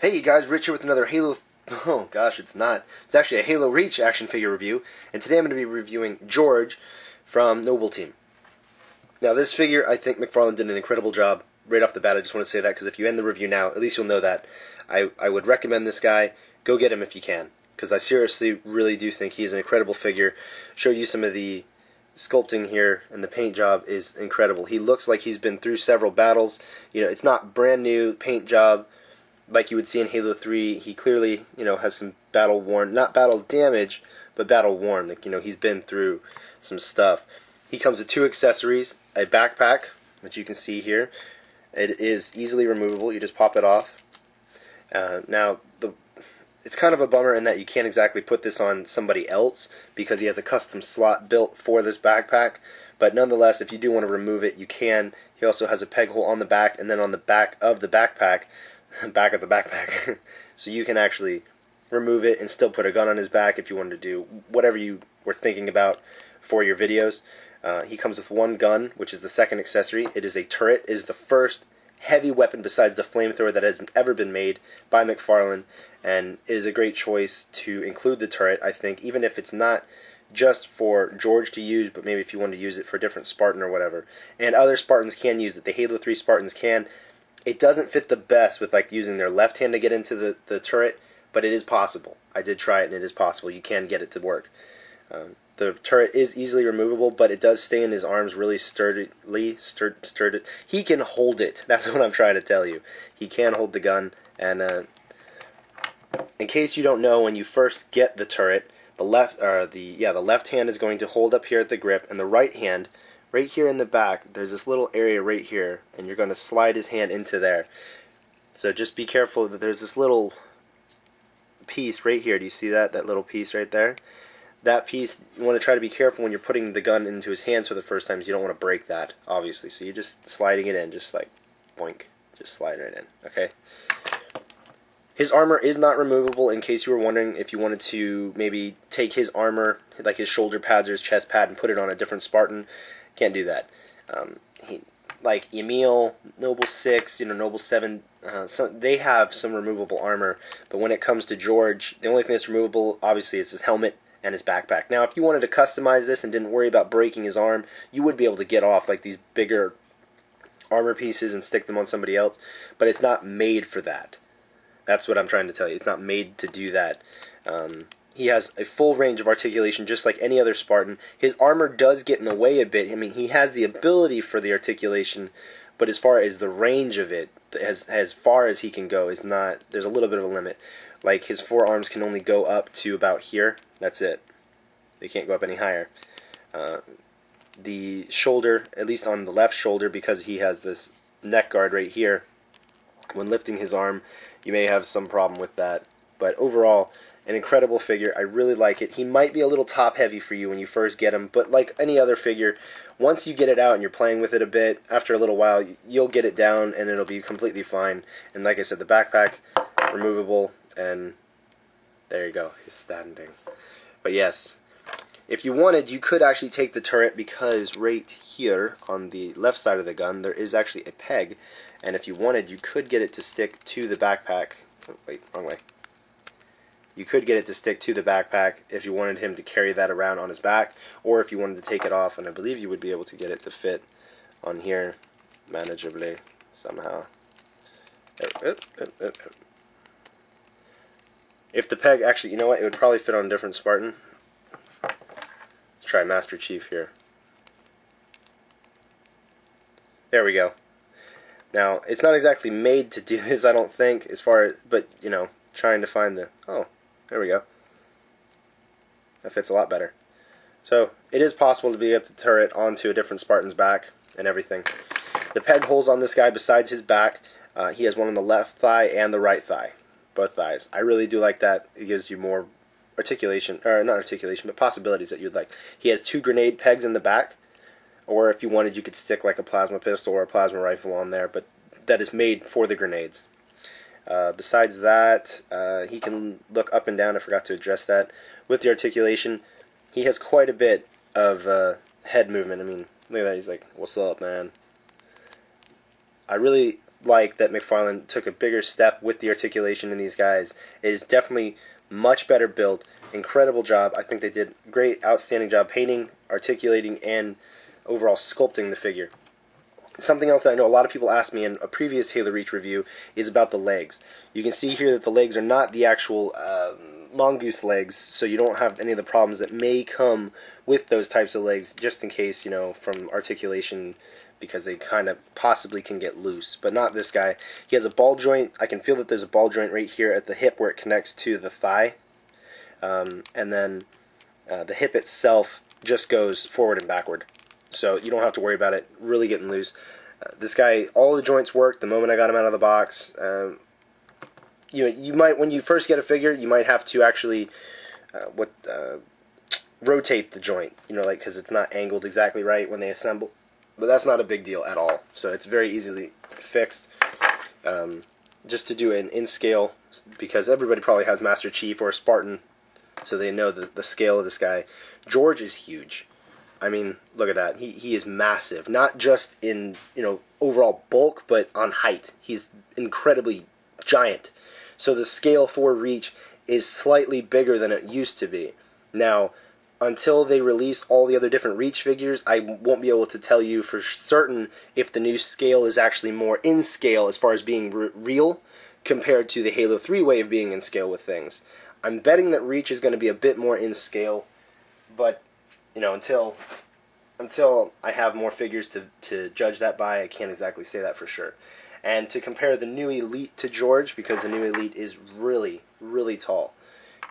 Hey guys, Rich here with another Halo... Oh gosh, it's not. It's actually a Halo Reach action figure review, and today I'm going to be reviewing Jorge from Noble Team. Now this figure, I think McFarlane did an incredible job. Right off the bat, I just want to say that, because if you end the review now, at least you'll know that. I would recommend this guy. Go get him if you can, because I seriously really do think he's an incredible figure. Showed you some of the sculpting here, and the paint job is incredible. He looks like he's been through several battles. You know, it's not brand new paint job like you would see in Halo 3. He clearly, has some battle worn, not battle damage, but battle worn. Like, he's been through some stuff. He comes with two accessories, a backpack, which you can see here. It is easily removable. You just pop it off. Now, it's kind of a bummer in that you can't exactly put this on somebody else because he has a custom slot built for this backpack. But nonetheless, if you do want to remove it, you can. He also has a peg hole on the back, and then on the back of the backpack, so you can actually remove it and still put a gun on his back if you wanted to do whatever you were thinking about for your videos. He comes with one gun, which is the second accessory. It is a turret. It is the first heavy weapon besides the flamethrower that has ever been made by McFarlane, and it is a great choice to include the turret, I think, even if it's not just for Jorge to use, but maybe if you want to use it for a different Spartan or whatever. And other Spartans can use it. The Halo 3 Spartans can. It doesn't fit the best with using their left hand to get into the turret, but it is possible. I did try it, and it is possible. You can get it to work. The turret is easily removable, but it does stay in his arms really sturdily. He can hold it. That's what I'm trying to tell you. He can hold the gun, and in case you don't know, when you first get the turret, the left hand is going to hold up here at the grip, and the right hand, right here in the back, there's this little area right here, and you're going to slide his hand into there. So just be careful that there's this little piece right here. Do you see that? That little piece right there? That piece, you want to try to be careful when you're putting the gun into his hands for the first time, so you don't want to break that, obviously. So you're just sliding it in, just like boink, just slide it in, okay? His armor is not removable, in case you were wondering if you wanted to maybe take his armor, like his shoulder pads or his chest pad, and put it on a different Spartan. Can't do that. Like Emil, Noble 6, Noble 7, they have some removable armor, but when it comes to Jorge, the only thing that's removable, obviously, is his helmet and his backpack. Now, if you wanted to customize this and didn't worry about breaking his arm, you would be able to get off these bigger armor pieces and stick them on somebody else, but it's not made for that. That's what I'm trying to tell you. It's not made to do that. He has a full range of articulation just like any other Spartan. His armor does get in the way a bit. I mean, he has the ability for the articulation, but as far as the range of it, as far as he can go, is not. There's a little bit of a limit. Like, his forearms can only go up to about here. That's it. They can't go up any higher. The shoulder, at least on the left shoulder, because he has this neck guard right here, when lifting his arm, you may have some problem with that. But overall, an incredible figure. I really like it. He might be a little top heavy for you when you first get him, but like any other figure, once you get it out and you're playing with it a bit, after a little while, you'll get it down and it'll be completely fine. And like I said, the backpack, removable, and there you go, he's standing. But yes, if you wanted, you could actually take the turret, because right here on the left side of the gun, there is actually a peg, and if you wanted, you could get it to stick to the backpack. Oh, wait, wrong way. You could get it to stick to the backpack if you wanted him to carry that around on his back, or if you wanted to take it off, and I believe you would be able to get it to fit on here manageably somehow. If the peg, actually, you know what, it would probably fit on a different Spartan. Let's try Master Chief here. There we go. Now, it's not exactly made to do this, I don't think, as far as, but, trying to find the, oh, there we go. That fits a lot better. So, it is possible to get the turret onto a different Spartan's back and everything. The peg holes on this guy, besides his back, he has one on the left thigh and the right thigh. Both thighs. I really do like that. It gives you more articulation, or not articulation, but possibilities that you'd like. He has two grenade pegs in the back, or if you wanted, you could stick like a plasma pistol or a plasma rifle on there, but that is made for the grenades. Besides that, he can look up and down. I forgot to address that. With the articulation, he has quite a bit of head movement. I mean, look at that. He's like, "What's up, man?" I really like that McFarlane took a bigger step with the articulation in these guys. It is definitely much better built. Incredible job. I think they did a great, outstanding job painting, articulating, and overall sculpting the figure. Something else that I know a lot of people asked me in a previous Halo Reach review is about the legs. You can see here that the legs are not the actual mongoose legs, so you don't have any of the problems that may come with those types of legs, just in case, you know, from articulation, because they kind of possibly can get loose. But not this guy. He has a ball joint. I can feel that there's a ball joint right here at the hip where it connects to the thigh. And then the hip itself just goes forward and backward. So you don't have to worry about it really getting loose. This guy, all the joints worked the moment I got him out of the box. You might, when you first get a figure, you might have to actually rotate the joint, you know, like, because it's not angled exactly right when they assemble. But that's not a big deal at all. So it's very easily fixed. Just to do an in scale, because everybody probably has Master Chief or a Spartan, so they know the scale of this guy. Jorge is huge. I mean, look at that. He is massive. Not just in, you know, overall bulk, but on height. He's incredibly giant. So the scale for Reach is slightly bigger than it used to be. Now, until they release all the other different Reach figures, I won't be able to tell you for certain if the new scale is actually more in scale as far as being real compared to the Halo 3 way of being in scale with things. I'm betting that Reach is going to be a bit more in scale, but, you know, until I have more figures to judge that by, I can't exactly say that for sure. And to compare the new Elite to Jorge, because the new Elite is really, really tall.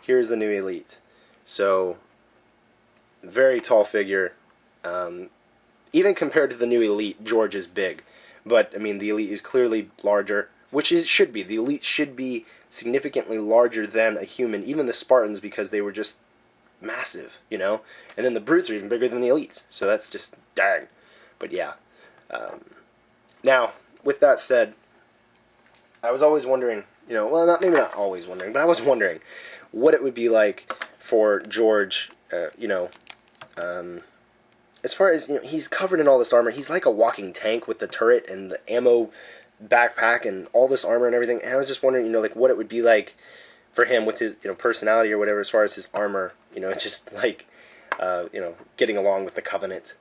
Here's the new Elite. So, very tall figure. Even compared to the new Elite, Jorge is big. But, I mean, the Elite is clearly larger, which it should be. The Elite should be significantly larger than a human, even the Spartans, because they were just massive, you know? And then the Brutes are even bigger than the Elites, so that's just dang. But yeah. Now, with that said, I was always wondering, you know, well, maybe not always wondering, but I was wondering what it would be like for Jorge, you know, as far as, you know, he's covered in all this armor. He's like a walking tank with the turret and the ammo backpack and all this armor and everything. And I was just wondering, you know, like what it would be like for him with his, you know, personality or whatever, as far as his armor, you know, just like, you know, getting along with the Covenant.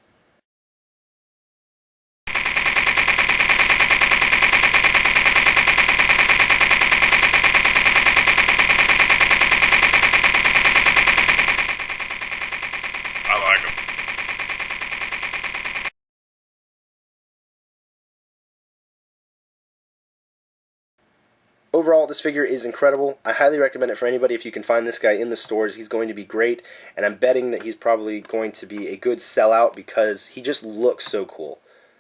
I like him. Overall, this figure is incredible. I highly recommend it for anybody if you can find this guy in the stores. He's going to be great, and I'm betting that he's probably going to be a good sellout because he just looks so cool.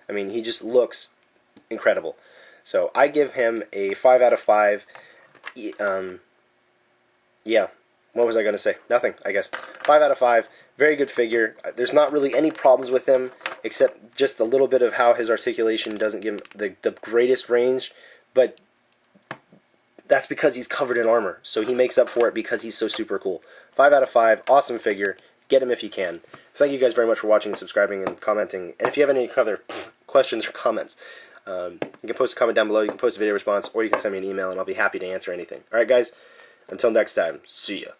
I mean, he just looks incredible. So I give him a 5 out of 5. Yeah, what was I going to say? Nothing, I guess. 5 out of 5. Very good figure. There's not really any problems with him, except just a little bit of how his articulation doesn't give him the greatest range, but that's because he's covered in armor, so he makes up for it because he's so super cool. 5 out of 5, awesome figure. Get him if you can. Thank you guys very much for watching, subscribing, and commenting. And if you have any other questions or comments, you can post a comment down below, you can post a video response, or you can send me an email, and I'll be happy to answer anything. Alright guys, until next time, see ya.